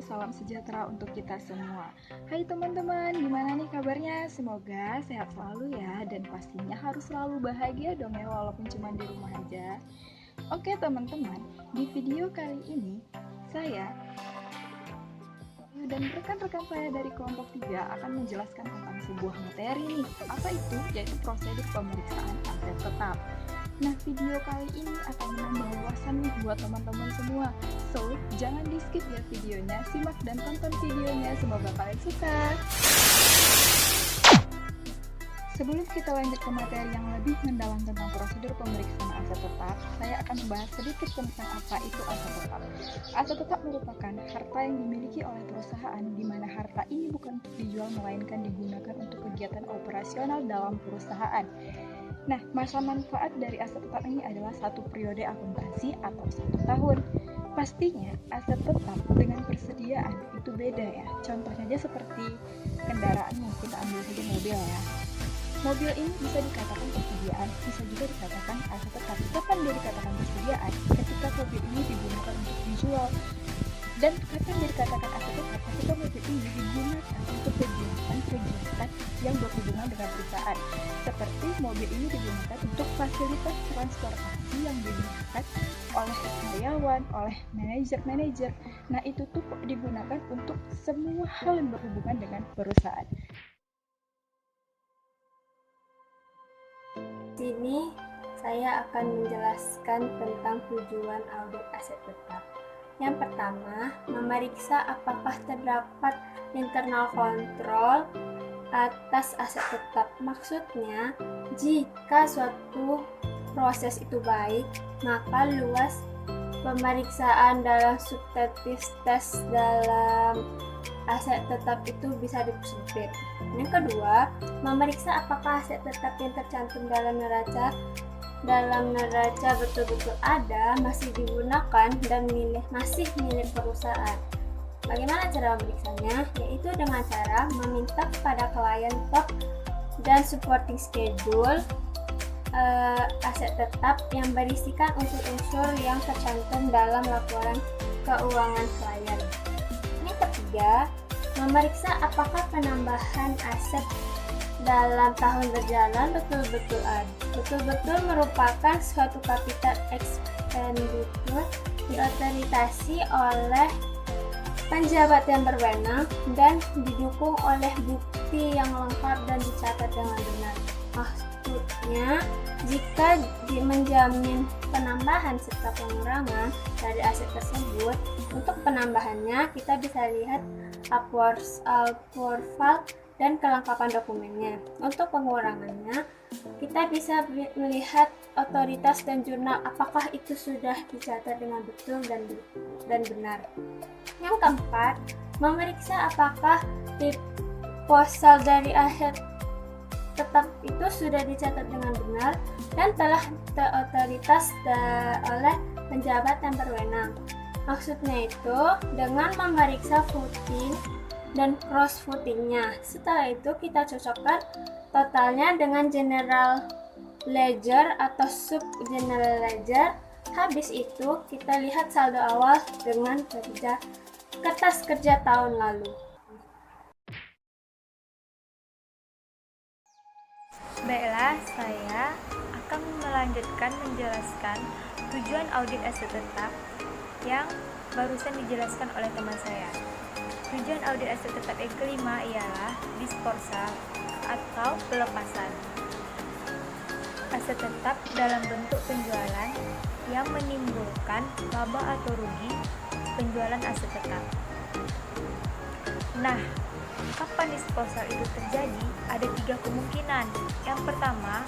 salam sejahtera untuk kita semua. Hai teman-teman, gimana nih kabarnya? Semoga sehat selalu ya, dan pastinya harus selalu bahagia dong ya, walaupun cuma di rumah aja. Oke teman-teman, di video kali ini saya dan rekan-rekan saya dari kelompok 3 akan menjelaskan tentang sebuah materi nih. Apa itu? Yaitu prosedur pemeriksaan aset tetap. Nah, video kali ini akan menambah wawasan nih buat teman-teman semua. So, jangan di-skip ya videonya, simak dan tonton videonya, semoga kalian suka. Sebelum kita lanjut ke materi yang lebih mendalam tentang prosedur pemeriksaan aset tetap, saya akan membahas sedikit tentang apa itu aset tetap. Aset tetap merupakan harta yang dimiliki oleh perusahaan, di mana harta ini bukan untuk dijual melainkan digunakan untuk kegiatan operasional dalam perusahaan. Nah, masa manfaat dari aset tetap ini adalah 1 periode akuntansi atau 1 tahun. Pastinya, aset tetap dengan persediaan itu beda ya. Contohnya aja seperti kendaraan yang kita ambil saja mobil ya. Mobil ini bisa dikatakan persediaan, bisa juga dikatakan aset tetap. Kapan dia dikatakan persediaan? Ketika mobil ini digunakan untuk dijual. Dan kapan dia dikatakan aset tetap? Ketika mobil ini digunakan untuk kegiatan yang berhubungan dengan perusahaan. Seperti mobil ini digunakan untuk fasilitas transportasi yang digunakan oleh karyawan, oleh manajer. Nah, itu tuh digunakan untuk semua hal yang berhubungan dengan perusahaan. Sini saya akan menjelaskan tentang tujuan audit aset tetap. Yang pertama, memeriksa apakah terdapat internal control atas aset tetap. Maksudnya, jika suatu proses itu baik, maka luas pemeriksaan dalam subjektif tes dalam aset tetap itu bisa dipersempit. Yang kedua, memeriksa apakah aset tetap yang tercantum dalam neraca betul-betul ada, masih digunakan, dan masih milik perusahaan. Bagaimana cara memeriksanya? Yaitu dengan cara meminta kepada klien top dan supporting schedule aset tetap yang berisikan unsur-unsur yang tercantum dalam laporan keuangan klien. Yang ketiga, memeriksa apakah penambahan aset dalam tahun berjalan betul-betul merupakan suatu capital expenditure diotorisasi oleh penjabat yang berwenang dan didukung oleh bukti yang lengkap dan dicatat dengan benar. Maksudnya, jika menjamin penambahan serta pengurangan dari aset tersebut, untuk penambahannya kita bisa lihat approval dan kelengkapan dokumennya. Untuk pengurangannya, kita bisa melihat otoritas dan jurnal apakah itu sudah dicatat dengan betul dan benar. Yang keempat, memeriksa apakah proposal dari aset tetap itu sudah dicatat dengan benar dan telah terotoritas oleh penjabat yang berwenang. Maksudnya itu dengan memeriksa footing dan cross footingnya. Setelah itu kita cocokkan totalnya dengan general ledger atau sub general ledger. Habis itu kita lihat saldo awal dengan kertas kerja tahun lalu. Baiklah, saya akan melanjutkan menjelaskan tujuan audit aset tetap yang barusan dijelaskan oleh teman saya. Tujuan audit aset tetap yang kelima ialah disposal atau pelepasan aset tetap dalam bentuk penjualan yang menimbulkan laba atau rugi penjualan aset tetap. Nah, kapan disposal itu terjadi? Ada 3 kemungkinan. Yang pertama,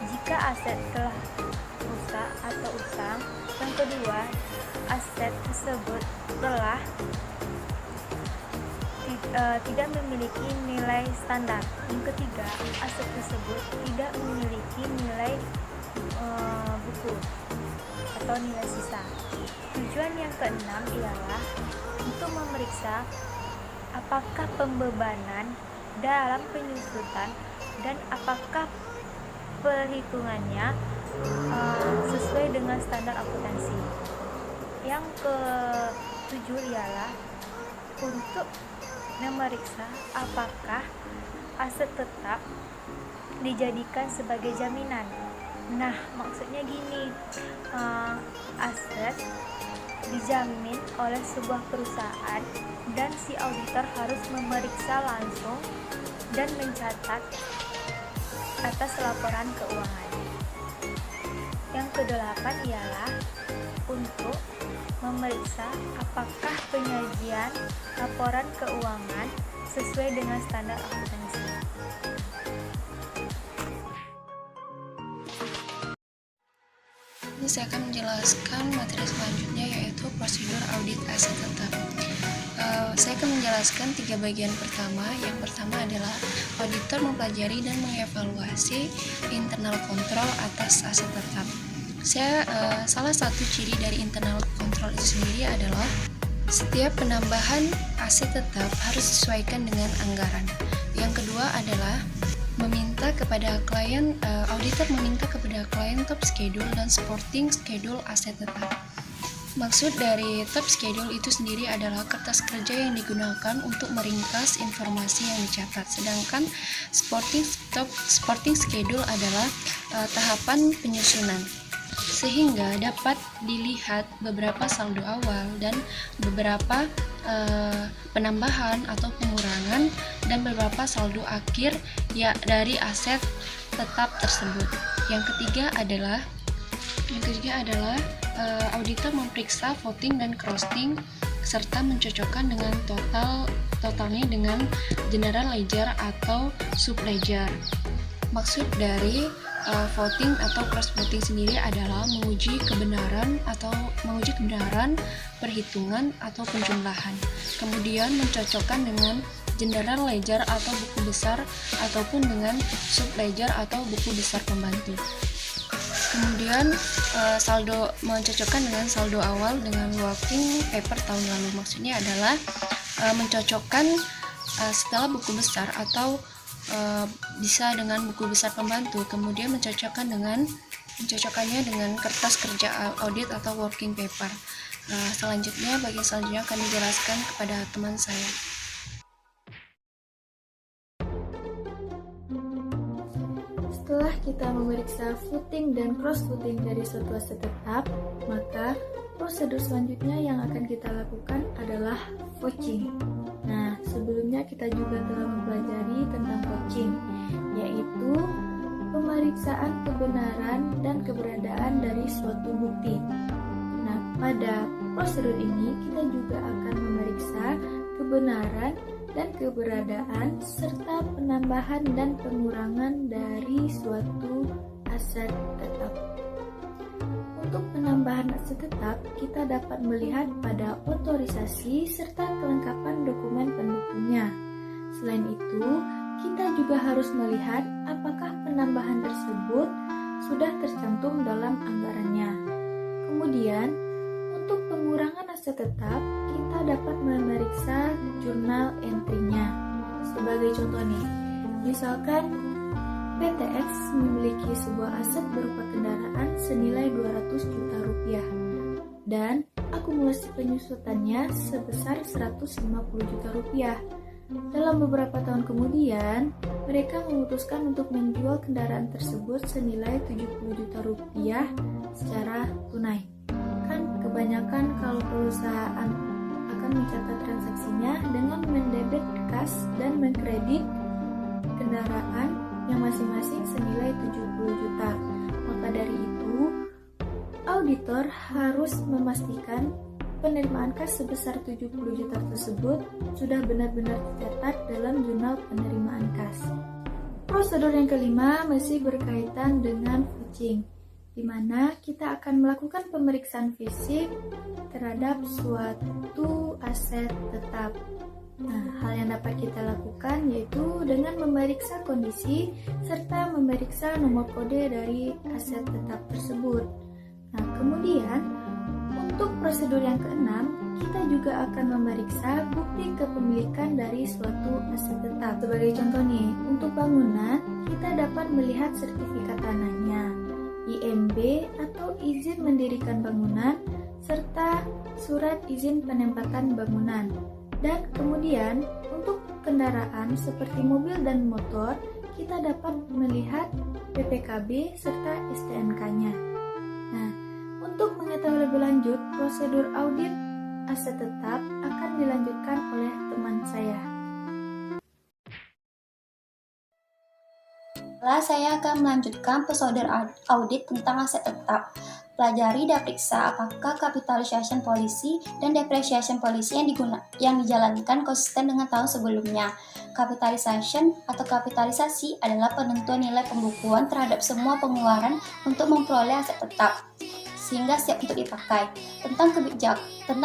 jika aset telah rusak atau usang. Yang kedua, aset tersebut telah tidak memiliki nilai standar. Yang ketiga, aset tersebut tidak memiliki nilai buku atau nilai sisa. Tujuan yang keenam ialah untuk memeriksa apakah pembebanan dalam penyusutan dan apakah perhitungannya sesuai dengan standar akuntansi. Yang ke-7 ialah untuk memeriksa apakah aset tetap dijadikan sebagai jaminan. Nah, maksudnya gini, aset dijamin oleh sebuah perusahaan dan si auditor harus memeriksa langsung dan mencatat atas laporan keuangan. Yang kedelapan ialah untuk memeriksa apakah penyajian laporan keuangan sesuai dengan standar akuntansi. Ini saya akan menjelaskan materi selanjutnya, yaitu prosedur audit aset tetap. Saya akan menjelaskan 3 bagian pertama. Yang pertama adalah auditor mempelajari dan mengevaluasi internal kontrol atas aset tetap. Salah satu ciri dari internal kontrol itu sendiri adalah setiap penambahan aset tetap harus disesuaikan dengan anggaran. Yang kedua adalah auditor meminta kepada klien top schedule dan supporting schedule aset tetap. Maksud dari top schedule itu sendiri adalah kertas kerja yang digunakan untuk meringkas informasi yang dicatat, sedangkan supporting schedule adalah tahapan penyusunan, sehingga dapat dilihat beberapa saldo awal dan beberapa penambahan atau pengurangan dan beberapa saldo akhir dari aset tetap tersebut. Yang ketiga adalah auditor memeriksa voting dan costing serta mencocokkan dengan totalnya dengan general ledger atau sub ledger. Maksud dari voting atau cross voting sendiri adalah menguji kebenaran perhitungan atau penjumlahan, kemudian mencocokkan dengan general ledger atau buku besar ataupun dengan sub ledger atau buku besar pembantu. Kemudian mencocokkan dengan saldo awal dengan working paper tahun lalu. Maksudnya adalah mencocokkan setelah buku besar atau bisa dengan buku besar pembantu, kemudian mencocokkannya dengan kertas kerja audit atau working paper. Bagian selanjutnya akan dijelaskan kepada teman saya. Setelah kita memeriksa footing dan cross footing dari suatu aset tetap, maka prosedur selanjutnya yang akan kita lakukan adalah vouching. Nah, sebelumnya kita juga telah mempelajari tentang vouching, yaitu pemeriksaan kebenaran dan keberadaan dari suatu bukti. Nah, pada prosedur ini kita juga akan memeriksa kebenaran dan keberadaan serta penambahan dan pengurangan dari suatu aset tetap. Untuk penambahan aset tetap, kita dapat melihat pada otorisasi serta kelengkapan dokumen pendukungnya. Selain itu, kita juga harus melihat apakah penambahan tersebut sudah tercantum dalam anggarannya. Kemudian, untuk pengurangan aset tetap, kita dapat memeriksa jurnal entry-nya. Sebagai contoh nih, misalkan PTX memiliki sebuah aset berupa kendaraan senilai 200 juta rupiah dan akumulasi penyusutannya sebesar 150 juta rupiah. Dalam beberapa tahun kemudian, mereka memutuskan untuk menjual kendaraan tersebut senilai 70 juta rupiah secara tunai. Kan kebanyakan kalau perusahaan akan mencatat transaksinya dengan mendebit kas dan mengkredit kendaraan yang masing-masing senilai 70 juta. Maka dari itu, auditor harus memastikan penerimaan kas sebesar 70 juta tersebut sudah benar-benar tercatat dalam jurnal penerimaan kas. Prosedur yang kelima masih berkaitan dengan vouching, di mana kita akan melakukan pemeriksaan fisik terhadap suatu aset tetap. Nah, hal yang dapat kita lakukan yaitu dengan memeriksa kondisi serta memeriksa nomor kode dari aset tetap tersebut. Nah, kemudian untuk prosedur yang keenam, kita juga akan memeriksa bukti kepemilikan dari suatu aset tetap. Sebagai contoh nih, untuk bangunan, kita dapat melihat sertifikat tanahnya, IMB atau izin mendirikan bangunan, serta surat izin penempatan bangunan. Dan kemudian untuk kendaraan seperti mobil dan motor, kita dapat melihat BPKB serta STNK-nya. Nah, untuk mengetahui lebih lanjut, prosedur audit aset tetap akan dilanjutkan oleh teman saya. Saya akan melanjutkan prosedur audit tentang aset tetap. Pelajari dan periksa apakah capitalization policy dan depreciation policy yang dijalankan konsisten dengan tahun sebelumnya. Capitalization atau kapitalisasi adalah penentuan nilai pembukuan terhadap semua pengeluaran untuk memperoleh aset tetap, sehingga siap untuk dipakai. Tentang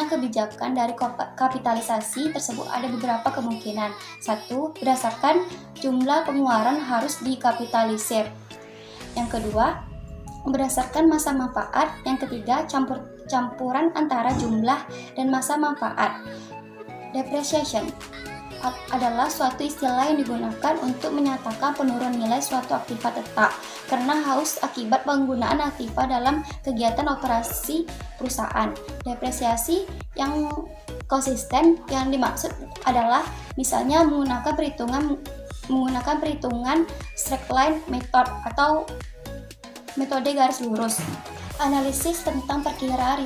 kebijakan dari kapitalisasi tersebut ada beberapa kemungkinan. 1. Berdasarkan jumlah pengeluaran harus dikapitalisir. Yang kedua, berdasarkan masa manfaat. Yang ketiga, campuran antara jumlah dan masa manfaat. Depreciation adalah suatu istilah yang digunakan untuk menyatakan penurunan nilai suatu aktiva tetap karena haus akibat penggunaan aktiva dalam kegiatan operasi perusahaan. Depresiasi yang konsisten yang dimaksud adalah misalnya menggunakan perhitungan straight line method atau metode garis lurus. Analisis tentang perkiraan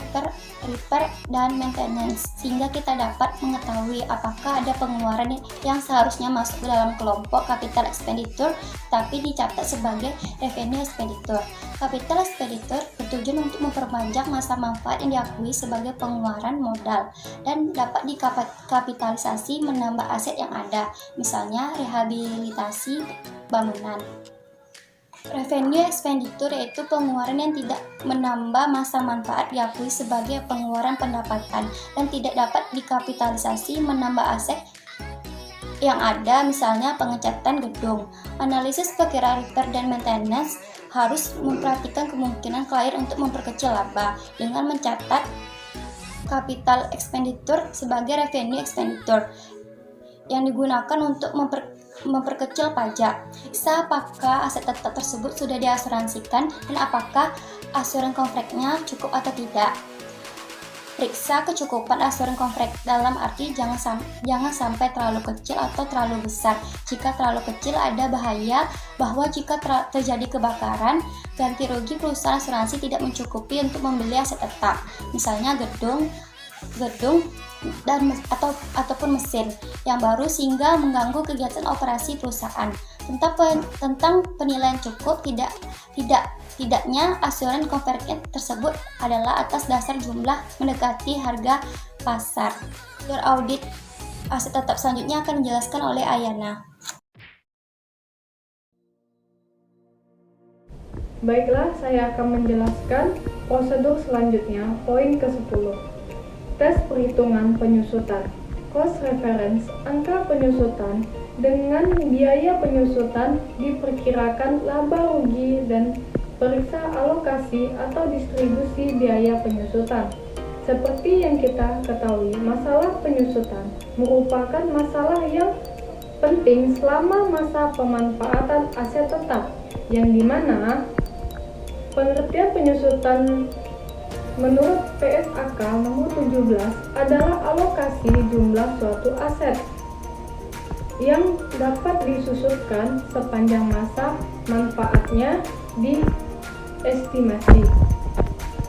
repair dan maintenance, sehingga kita dapat mengetahui apakah ada pengeluaran yang seharusnya masuk ke dalam kelompok capital expenditure tapi dicatat sebagai revenue expenditure. Capital expenditure bertujuan untuk memperpanjang masa manfaat yang diakui sebagai pengeluaran modal dan dapat dikapitalisasi menambah aset yang ada, misalnya rehabilitasi bangunan. Revenue expenditure yaitu pengeluaran yang tidak menambah masa manfaat diakui sebagai pengeluaran pendapatan dan tidak dapat dikapitalisasi menambah aset yang ada, misalnya pengecatan gedung. Analisis perkiraan repair dan maintenance harus memperhatikan kemungkinan klien untuk memperkecil laba dengan mencatat capital expenditure sebagai revenue expenditure yang digunakan untuk memperkecil pajak. Periksa apakah aset tetap tersebut sudah diasuransikan dan apakah asuran kontraknya cukup atau tidak. Periksa kecukupan asuran kontrak dalam arti jangan sampai terlalu kecil atau terlalu besar. Jika terlalu kecil ada bahaya bahwa jika terjadi kebakaran, ganti rugi perusahaan asuransi tidak mencukupi untuk membeli aset tetap, misalnya gedung dan ataupun mesin yang baru sehingga mengganggu kegiatan operasi perusahaan. Tentang penilaian cukup tidaknya asuran konvergen tersebut adalah atas dasar jumlah mendekati harga pasar. Audit aset tetap selanjutnya akan dijelaskan oleh Ayana. Baiklah, saya akan menjelaskan prosedur selanjutnya, poin ke-10. Tes perhitungan penyusutan. Cost reference, angka penyusutan dengan biaya penyusutan diperkirakan laba rugi dan periksa alokasi atau distribusi biaya penyusutan. Seperti yang kita ketahui, masalah penyusutan merupakan masalah yang penting selama masa pemanfaatan aset tetap, yang dimana pengertian penyusutan menurut PSAK nomor 17 adalah alokasi jumlah suatu aset yang dapat disusutkan sepanjang masa manfaatnya diestimasi.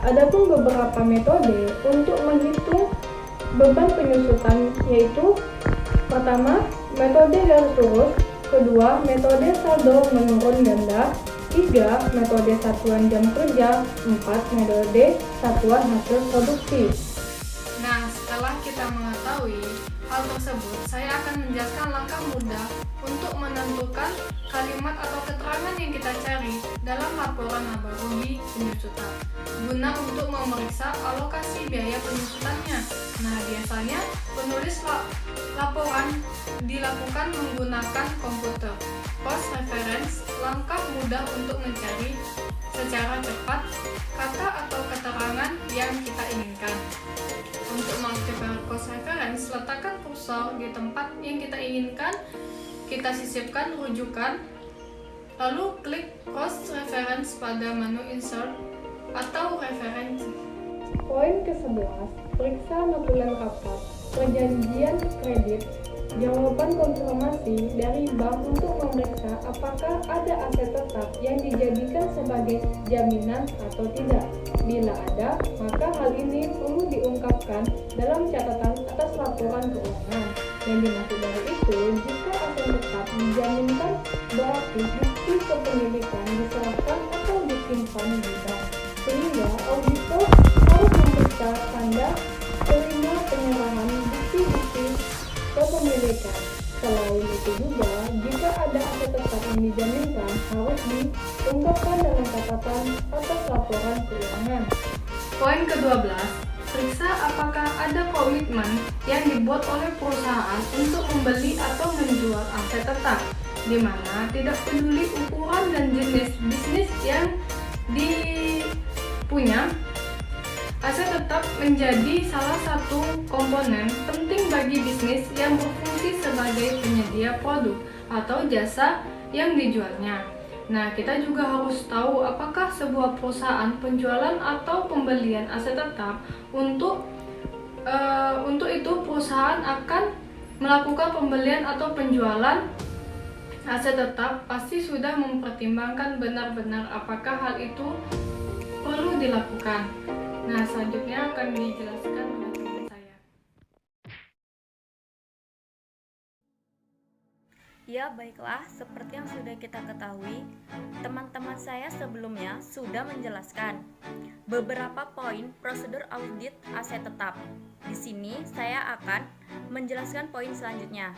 Adapun beberapa metode untuk menghitung beban penyusutan yaitu: pertama, metode garis lurus; kedua, metode saldo menurun ganda; 3. Metode satuan jam kerja; 4. Metode satuan hasil produksi. Nah, setelah kita mengetahui hal tersebut, saya akan menjelaskan langkah mudah untuk menentukan kalimat atau keterangan yang kita cari dalam laporan laba rugi penyusutan, guna untuk memeriksa alokasi biaya penyusutannya. Nah, biasanya penulis laporan dilakukan menggunakan komputer. Cost reference, langkah mudah untuk mencari secara cepat kata atau keterangan yang kita inginkan. Untuk mengaktifkan cost reference, letakkan kursor di tempat yang kita inginkan, kita sisipkan rujukan, lalu klik cost reference pada menu insert atau referensi. Poin ke-11, periksa notulen rapat. perjanjian kredit, jawaban konfirmasi dari bank untuk memeriksa apakah ada aset tetap yang dijadikan sebagai jaminan atau tidak. Bila ada, maka hal ini perlu diungkapkan dalam catatan atas laporan keuangan. Yang dimaksud dari itu, jika aset tetap dijaminkan, berarti bukti kepemilikan diserahkan atau disimpan di bank. Sehingga auditor harus memeriksa tanda terima penyerahan bukti-bukti kepemilikan. Selain itu juga, jika ada aset tetap yang dijaminkan, harus diungkapkan dalam catatan atas laporan keuangan. Poin ke-12, periksa apakah ada komitmen yang dibuat oleh perusahaan untuk membeli atau menjual aset tetap, di mana tidak peduli ukuran dan jenis bisnis yang dipunya. Aset tetap menjadi salah satu komponen penting bagi bisnis yang berfungsi sebagai penyedia produk atau jasa yang dijualnya. Nah, kita juga harus tahu apakah sebuah perusahaan penjualan atau pembelian aset tetap untuk itu perusahaan akan melakukan pembelian atau penjualan aset tetap pasti sudah mempertimbangkan benar-benar apakah hal itu perlu dilakukan. Nah, selanjutnya akan dijelaskan oleh teman saya. Ya, baiklah, seperti yang sudah kita ketahui, teman-teman saya sebelumnya sudah menjelaskan beberapa poin prosedur audit aset tetap. Di sini saya akan menjelaskan poin selanjutnya,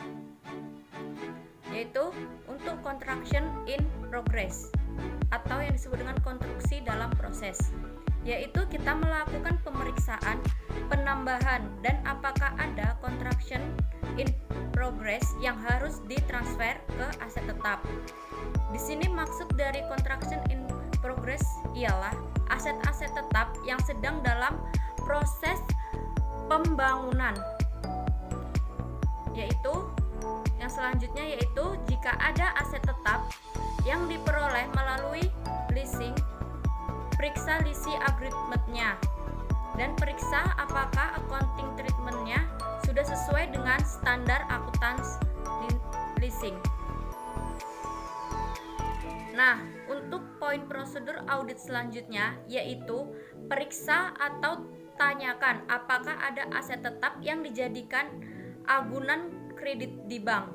yaitu untuk construction in progress atau yang disebut dengan konstruksi dalam proses, yaitu kita melakukan pemeriksaan penambahan dan apakah ada construction in progress yang harus ditransfer ke aset tetap. Di sini maksud dari construction in progress ialah aset-aset tetap yang sedang dalam proses pembangunan. Yaitu yang selanjutnya yaitu jika ada aset tetap yang diperoleh melalui leasing, periksa leasing agreement-nya dan periksa apakah accounting treatment-nya sudah sesuai dengan standar akuntansi leasing. Nah, untuk poin prosedur audit selanjutnya yaitu periksa atau tanyakan apakah ada aset tetap yang dijadikan agunan kredit di bank.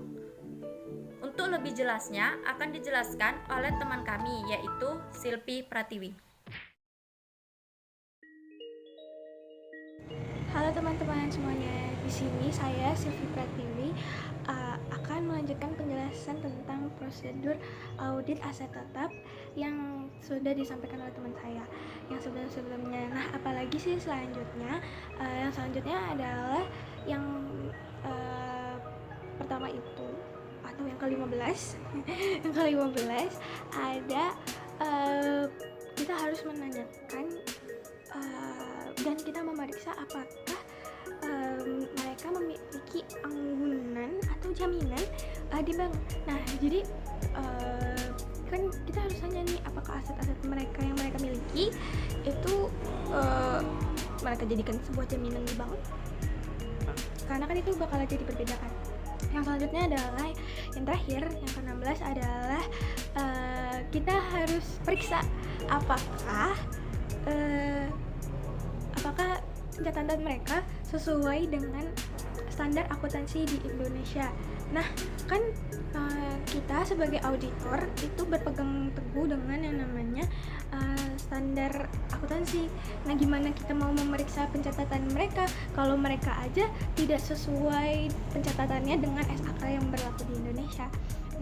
Untuk lebih jelasnya akan dijelaskan oleh teman kami yaitu Silpi Pratiwi. Halo teman-teman semuanya, di sini saya Silvi Pratiwi akan melanjutkan penjelasan tentang prosedur audit aset tetap yang sudah disampaikan oleh teman saya yang sebelumnya. Nah, apalagi sih selanjutnya? Yang selanjutnya adalah yang pertama itu atau yang ke-15 yang ke-15 ada kita harus menanyakan dan kita memeriksa apakah mereka memiliki anggunan atau jaminan di bank. Nah, jadi kan kita harus tanya nih apakah aset-aset mereka yang mereka miliki itu mereka jadikan sebuah jaminan di bank, karena kan itu bakal jadi diperbedakan. Yang selanjutnya adalah yang terakhir, yang ke-16 adalah kita harus periksa apakah catatan mereka sesuai dengan standar akuntansi di Indonesia. Nah, kan kita sebagai auditor itu berpegang teguh dengan yang namanya standar akuntansi. Nah, gimana kita mau memeriksa pencatatan mereka kalau mereka aja tidak sesuai pencatatannya dengan SAK yang berlaku di Indonesia?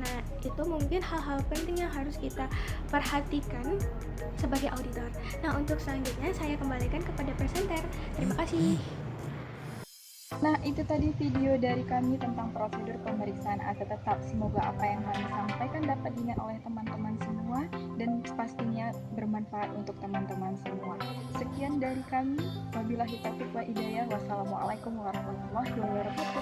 Nah, itu mungkin hal-hal penting yang harus kita perhatikan sebagai auditor. Nah, untuk selanjutnya saya kembalikan kepada presenter. Terima kasih. Nah, itu tadi video dari kami tentang prosedur pemeriksaan aset tetap. Semoga apa yang kami sampaikan dapat diingat oleh teman-teman semua dan pastinya bermanfaat untuk teman-teman semua. Sekian dari kami. Wabillahi taufiq wa hidayah. Wassalamualaikum warahmatullahi wabarakatuh.